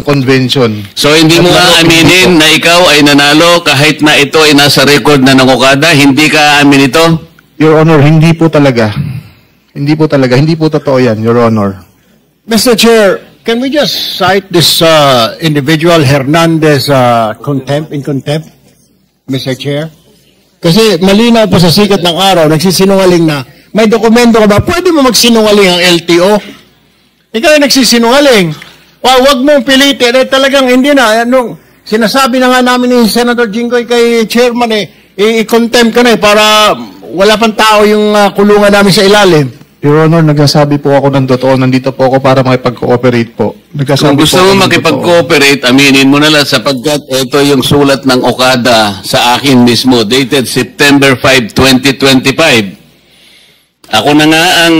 convention. So hindi mo aaminin na ikaw ay nanalo kahit na ito ay nasa record na ng Okada? Hindi ka aamin ito? Your Honor, hindi po talaga. Hindi po talaga. Hindi po totoo yan, Your Honor. Mr. Chair, can we just cite this individual Hernandez in contempt, Mr. Chair? Kasi malinaw pa sa sikat ng araw, nagsisinungaling na, may dokumento ka ba? Pwede mo magsinungaling ang LTO? Ikaw ay nagsisinungaling. Wag mong pilitin. Talagang hindi na. Sinasabi na nga namin ni Senator Jinggoy kay Chairman i-contempt ka na para wala pang tao yung kulungan namin sa ilalim. Your Honor, nagsasabi po ako ng totoo. Nandito po ako para makipag-cooperate po. Kung gusto mo makipag-cooperate, aminin mo na lang sapagkat ito yung sulat ng Okada sa akin mismo, dated September 5, 2025. Ako na nga ang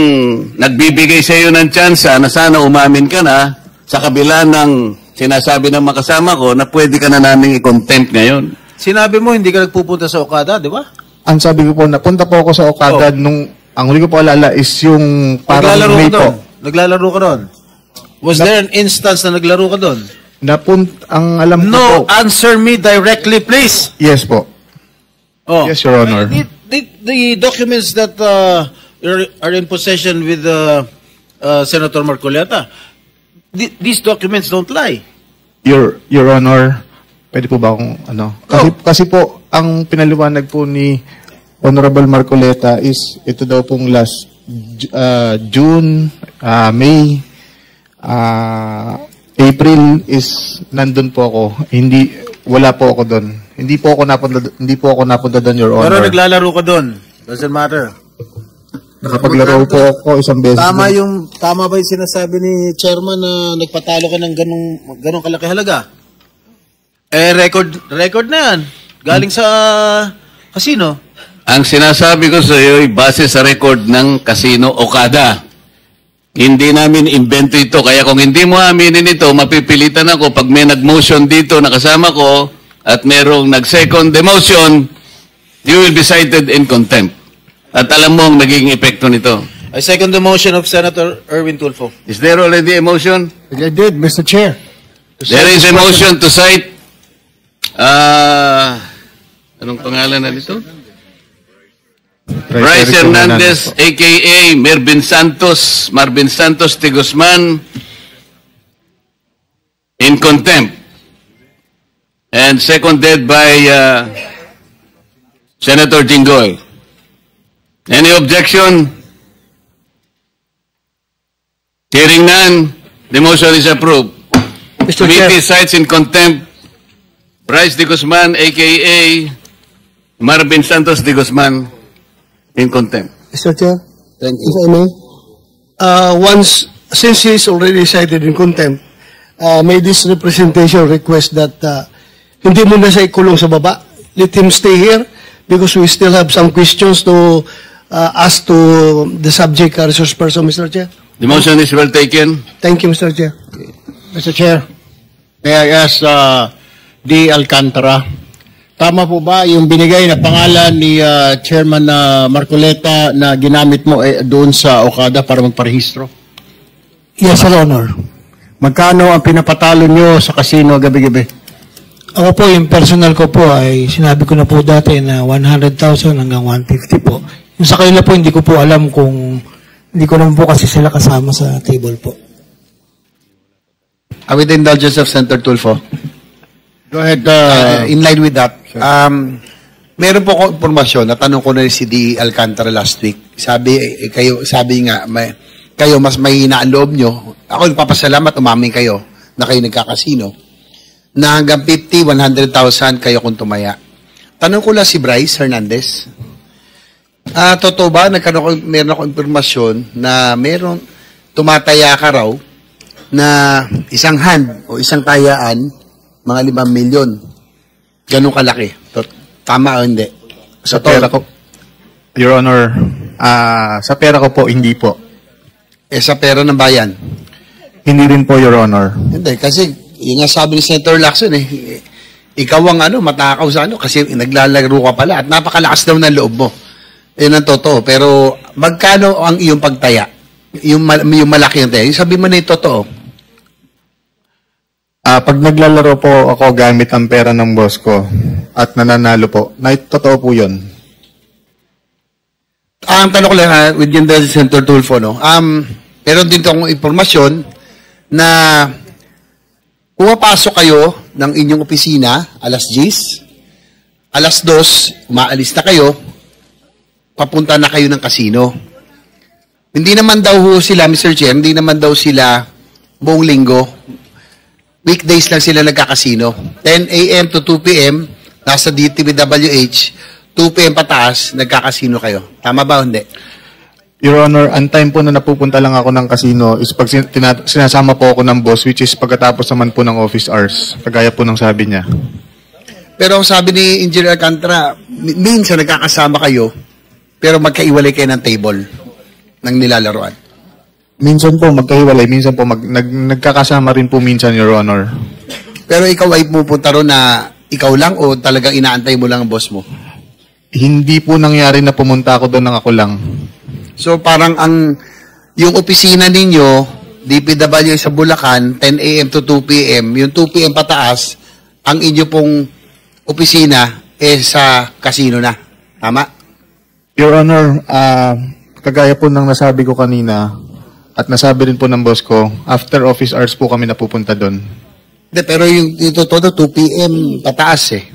nagbibigay sa iyo ng tsansa na sana umamin ka na sa kabila ng sinasabi ng makasama ko na pwede ka na namin i-contempt ngayon. Sinabi mo hindi ka nagpupunta sa Okada, di ba? Ang sabi ko po, napunta po ako sa Okada nung, ang huli ko po alala is yung parang May po. Naglalaro ka doon? Was there an instance na naglaro ka doon? Ang alam ko po. No, answer me directly, please. Yes po. Oh. Yes, Your Honor. The documents that are in possession with Senator Marcoleta, these documents don't lie. Your Honor, pwede po ba akong ano? Kasi po, ang pinaliwanag po ni Honorable Marcoleta is ito daw pong last June, May, April is nandun po ako. Wala po ako doon. Hindi po ako napunta doon, Your Honor. Pero naglalaro ka doon. Doesn't matter. Nakapaglaro po ako isang beses. Tama ba yung sinasabi ni Chairman na nagpatalo ka ng ganong kalaki halaga? Record na yan. Galing sa casino. Ang sinasabi ko sa iyo ay base sa record ng Casino Okada. Hindi namin invento ito. Kaya kung hindi mo aminin ito, mapipilitan ako pag may nag-motion dito na kasama ko at merong nag-second demotion, you will be cited in contempt. At alam mo ang naging epekto nito. I second the motion of Senator Erwin Tulfo. Is there already a motion? I did, Mr. Chair. There is a motion to cite anong pangalan na dito? Bryce Hernandez, a.k.a. Marvin Santos de Guzman, in contempt. And seconded by Senator Jinggoy. Any objection? Hearing none, the motion is approved. Mr. Committee Chair. cites in contempt Bryce de Guzman, a.k.a. Marvin Santos de Guzman, in contempt. Mr. Chair, Thank you. if I may, since he is already cited in contempt, may this representation request that hindi mo na siya ikulong sa baba. Let him stay here because we still have some questions to ask to the subject resource person, Mr. Chair. The motion is well taken. Thank you, Mr. Chair. Mr. Chair, may I ask D. Alcantara, tama po ba yung binigay na pangalan ni Chairman Marcoleta na ginamit mo doon sa Okada para magparehistro? Yes, Your Honor. Magkano ang pinapatalo nyo sa casino gabi-gabi? Ako po, yung personal ko po ay sinabi ko na po dati na 100,000 hanggang 150 po. Yung sa kanila po, hindi ko po alam kung, hindi ko naman po kasi sila kasama sa table po. With the indulgence of Senator Tulfo. Go ahead. In line with that, meron po akong impormasyon, natanong ko na si D. Alcantara last week. Sabi nga, kayo mas mahina ang loob nyo. Ako nagpapasalamat, umamin kayo na kayo nagkakasino. Na hanggang 50, 100,000 kayo kung tumaya. Tanong ko lang si Bryce Hernandez. Totoo ba, meron ako impormasyon na meron tumataya ka raw na isang hand o isang tayaan, mga 5 milyon. Ganun kalaki. Tama o hindi? Sa pera ko, Your Honor, sa pera ko po, hindi po. Sa pera ng bayan? Hindi rin po, Your Honor. Hindi, kasi yung nga sabi ni Senator Lacson ikaw ang matakaw sa kasi naglalaro ka pala at napakalakas daw ng loob mo. Yun ang totoo. Pero magkano ang iyong pagtaya? Yung malaki yung taya. Yung sabi mo na yung totoo. Pag naglalaro po ako gamit ang pera ng boss ko at nananalo po, totoo po yun. Ang tanong ko lang, with yung Senator Tulfo, no? Meron din itong informasyon na pumapasok kayo ng inyong opisina, alas 10, alas 2, umaalis na kayo, papunta na kayo ng kasino. Hindi naman daw sila, Mr. Chair, hindi naman daw sila buong linggo. Weekdays lang sila nagkakasino. 10 a.m. to 2 p.m., nasa DTWH, 2 p.m. pataas, nagkakasino kayo. Tama ba o hindi? Your Honor, ang time po na napupunta lang ako ng casino is pag sinasama po ako ng boss, which is pagkatapos naman po ng office hours. Kagaya po ng sabi niya. Pero ang sabi ni Engineer Alcantara, minsan nagkakasama kayo, pero magkaiwalay kayo ng table ng nilalaroan. Minsan po magkahiwalay, minsan po nagkakasama rin po minsan, Your Honor. Pero ikaw ay pupunta ron na ikaw lang o talagang inaantay mo lang ang boss mo? Hindi po nangyari na pumunta ako doon ng ako lang. So parang yung opisina ninyo, DPW sa Bulacan, 10 a.m. to 2 p.m., yung 2 p.m. pataas, ang inyo pong opisina sa casino na. Tama? Your Honor, kagaya po ng nasabi ko kanina, at nasabi rin po ng boss ko, after office hours po kami napupunta doon. Pero yung totoo 2 p.m. pataas eh.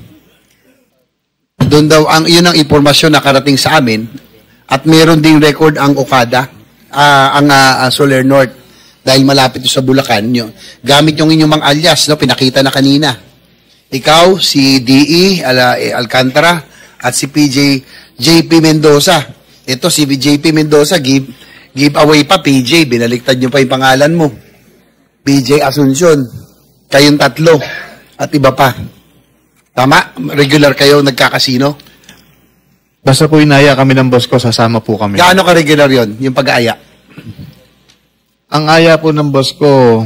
Doon daw, yun ang impormasyon na karating sa amin. At meron ding record ang Okada, ang Solar North, dahil malapit sa Bulacan. Gamit yung inyong mga alias, no? Pinakita na kanina. Ikaw, si D.E. Alcantara, at si JP Mendoza. Ito, si JP Mendoza, give away pa, PJ, binaliktad nyo pa yung pangalan mo. PJ Asuncion, kayong tatlo, at iba pa. Tama? Regular kayo nagkakasino? Basta po inaya kami ng boss ko, sasama po kami. Gaano ka-regular yon yung pag-aaya? Ang aya po ng boss ko,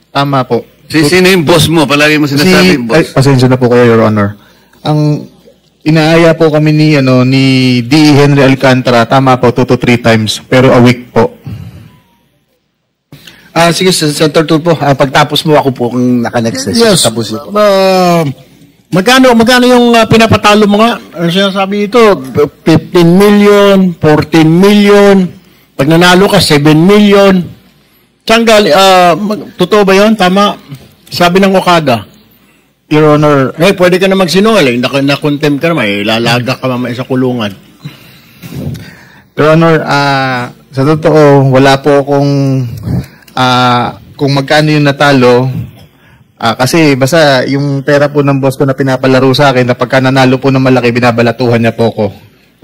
tama po. Sino yung boss mo? Palagi mo sinasabi yung boss. Pasensya na po kayo, Your Honor. Ang inaaya po kami ni D. Henry Alcantara, tama po, 2 to 3 times, pero a week po. Sige, Senator Tulfo, pagtapos mo ako po kung naka-next. Yes. Tapos ito. Magkano yung pinapatalo mo nga? Ano sinasabi ito? 15 million, 14 million, pag nanalo ka, 7 million. Totoo ba yun? Tama. Sabi ng Okada. Your Honor, Pwede ka na magsinungaling. Na-contempt ka naman. Lalaga ka mamaya sa kulungan. Your Honor, sa totoo, wala po akong kung magkano yung natalo. Kasi basta yung pera po ng boss ko na pinapalaro sa akin, na pagka nanalo po ng malaki, binabalatuhan niya po ko.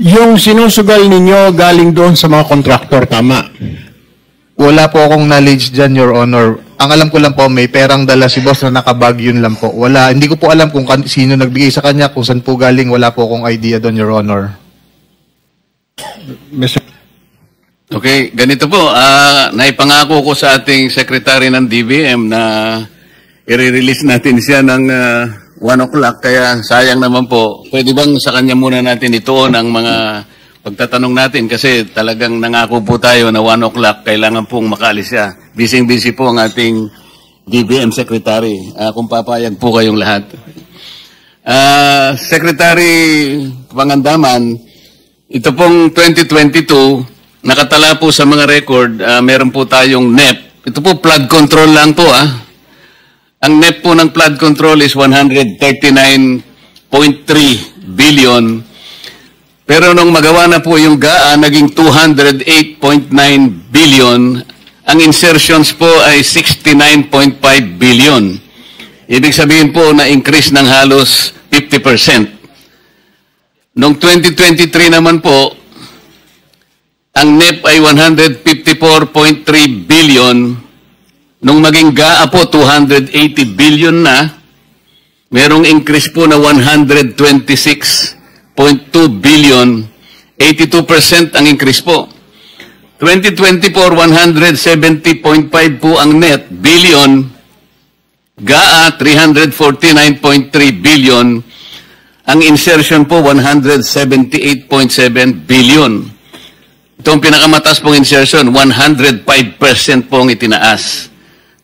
Yung sinusugal ninyo galing doon sa mga kontraktor, tama? Wala po akong knowledge dyan, Your Honor. Ang alam ko lang po, may perang dala si boss na nakabag, yun lang po. Wala, hindi ko po alam kung sino nagbigay sa kanya, kung saan po galing, wala po akong idea doon, Your Honor. Okay, ganito po. Naipangako ko sa ating secretary ng DBM na i-release natin siya ng 1 o'clock, kaya sayang naman po. Pwede bang sa kanya muna natin ituon ang mga pagtatanong natin kasi talagang nangako po tayo na 1 o'clock, kailangan pong makalis siya. Busy po ang ating DBM Secretary, kung papayag po kayong lahat. Secretary Pangandaman, ito pong 2022, nakatala po sa mga record, meron po tayong NEP. Ito po flood control lang po Ang NEP po ng flood control is 139.3 billion. Pero nung magawa na po yung GAA, naging 208.9 billion. Ang insertions po ay 69.5 billion. Ibig sabihin po na increase ng halos 50%. Noong 2023 naman po, ang NEP ay 154.3 billion. Nung maging GAA po, 280 billion na, merong increase po na 126.2 billion, 82% ang increase po. 2024, 170.5 po ang net, billion, GAA, 349.3 billion, ang insertion po, 178.7 billion. Itong pinakamataas pong insertion, 105% pong itinaas.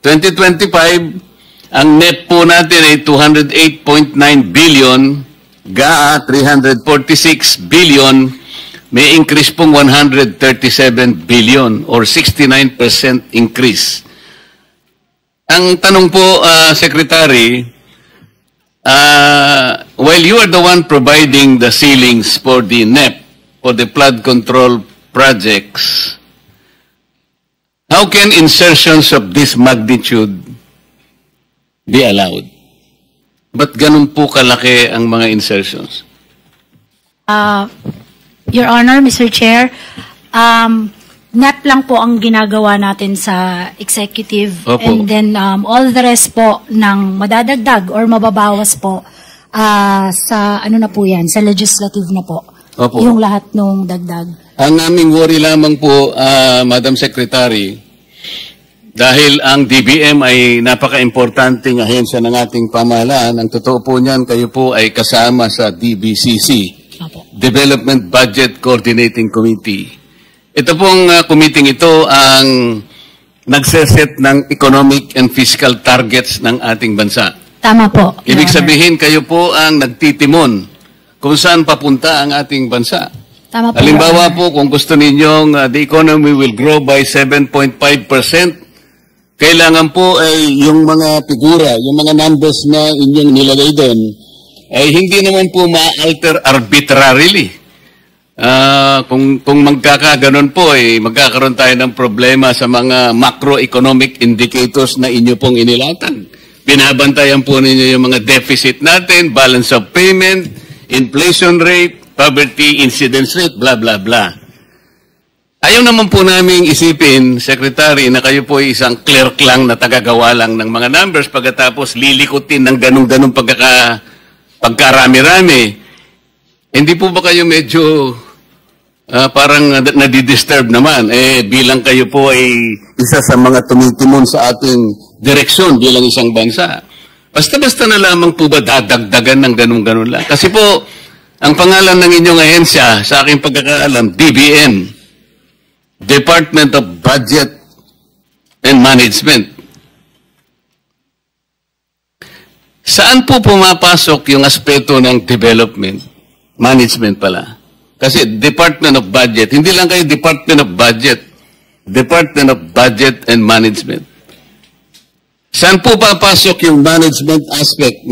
2025, Ang NEP po natin ay 208.9 billion, GAA 346 billion, may increase pong 137 billion or 69% increase. Ang tanong po, Secretary, while you are the one providing the ceilings for the NEP, for the flood control projects, how can insertions of this magnitude be allowed? Ba't ganun po kalaki ang mga insertions? Your Honor, Mr. Chair, NEP lang po ang ginagawa natin sa executive. Opo. And then all the rest po ng madadagdag or mababawas po sa ano na po yan, sa legislative na po. Opo. Yung lahat nung dagdag. Ang aming worry lamang po, Madam Secretary, dahil ang DBM ay napaka-importanting ahensya ng ating pamahalaan, ang totoo po niyan, kayo po ay kasama sa DBCC, Opo. Development Budget Coordinating Committee. Ito pong committee ito ang nagseset ng economic and fiscal targets ng ating bansa. Tama po, Your Ibig Honor. sabihin, kayo po ang nagtitimon kung saan papunta ang ating bansa. Tama po, Halimbawa Your Honor. po, kung gusto ninyong the economy will grow by 7.5%, kailangan po ay yung mga figura, yung mga numbers na inyong nilagay doon, ay hindi naman po ma-alter arbitrarily. Kung magkakaganon po, magkakaroon tayo ng problema sa mga macroeconomic indicators na inyo pong inilatag. Binabantayan po ninyo yung mga deficit natin, balance of payment, inflation rate, poverty incidence rate, blah, blah, blah. Ayaw naman po namin isipin, Secretary, na kayo po ay isang clerk lang na tagagawa lang ng mga numbers pagkatapos lilikutin ng ganung-ganung pagkarami-rami. Hindi po ba kayo medyo parang nadidisturb naman? Bilang kayo po ay isa sa mga tumitimon sa ating direksyon bilang isang bansa. Basta-basta na lamang po ba dadagdagan ng ganun-ganun lang? Kasi po, ang pangalan ng inyong ahensya, sa aking pagkakaalam, DBM, Department of Budget and Management. Saan po pumapasok yung aspeto ng development? Management pala. Kasi Department of Budget, hindi lang kayo Department of Budget, Department of Budget and Management. Saan po papasok yung management aspect,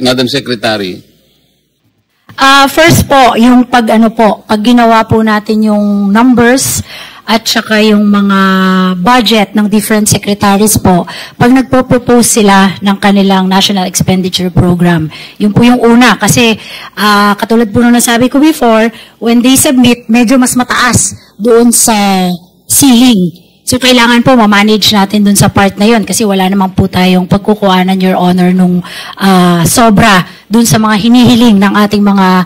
Madam Secretary? First po, yung pag ginawa po natin yung numbers at saka yung mga budget ng different secretaries po, pag nagpo-propose sila ng kanilang National Expenditure Program. Yun po yung una. Kasi katulad po nung nasabi ko before, when they submit, medyo mas mataas doon sa ceiling. So, kailangan po ma-manage natin dun sa part na yun kasi wala naman po tayong pagkukuhanan, Your Honor, nung sobra dun sa mga hinihiling ng ating mga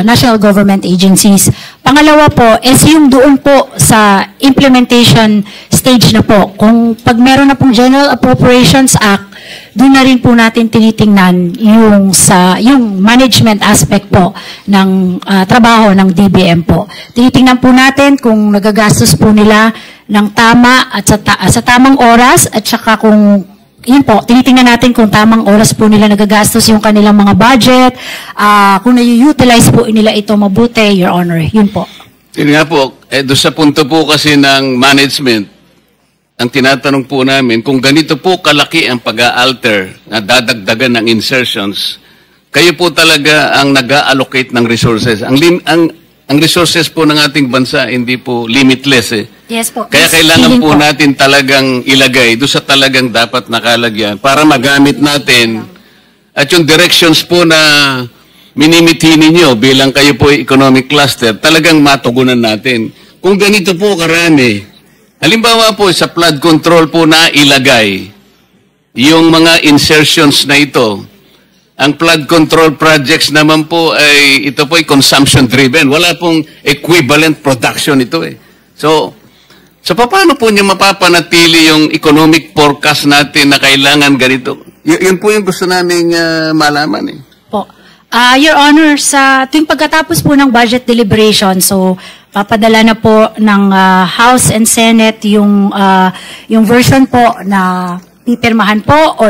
national government agencies. Pangalawa po, is yung doon po sa implementation stage na po. Kung pag meron na pong General Appropriations Act, doon na rin po natin tinitingnan yung management aspect po ng trabaho ng DBM po. Tinitingnan po natin kung nagagastos po nila ng tama at sa tamang oras at saka kung yun po, tinitingnan natin kung tamang oras po nila nagagastos yung kanilang mga budget, kung na-utilize po nila ito mabuti, Your Honor. Yun po. Yun nga po, doon sa punto po kasi ng management, ang tinatanong po namin, kung ganito po kalaki ang pag-a-alter na dadagdagan ng insertions, kayo po talaga ang nag-a-allocate ng resources. Ang resources po ng ating bansa hindi po limitless eh. Yes po. Kaya kailangan po natin talagang ilagay doon sa talagang dapat nakalagyan para magamit natin at yung directions po na minimithi ninyo bilang kayo po economic cluster, talagang matugunan natin. Kung ganito po karami, halimbawa po sa flood control po na ilagay yung mga insertions na ito. Ang flood control projects naman po ay ito po ay consumption driven. Wala pong equivalent production ito eh. So paano po niya mapapanatili yung economic forecast natin na kailangan ganito? Yun po yung gusto naming malaman eh. Po. Your Honor, sa tuwing pagkatapos po ng budget deliberation, so papadala na po ng House and Senate yung version po na pipirmahan po or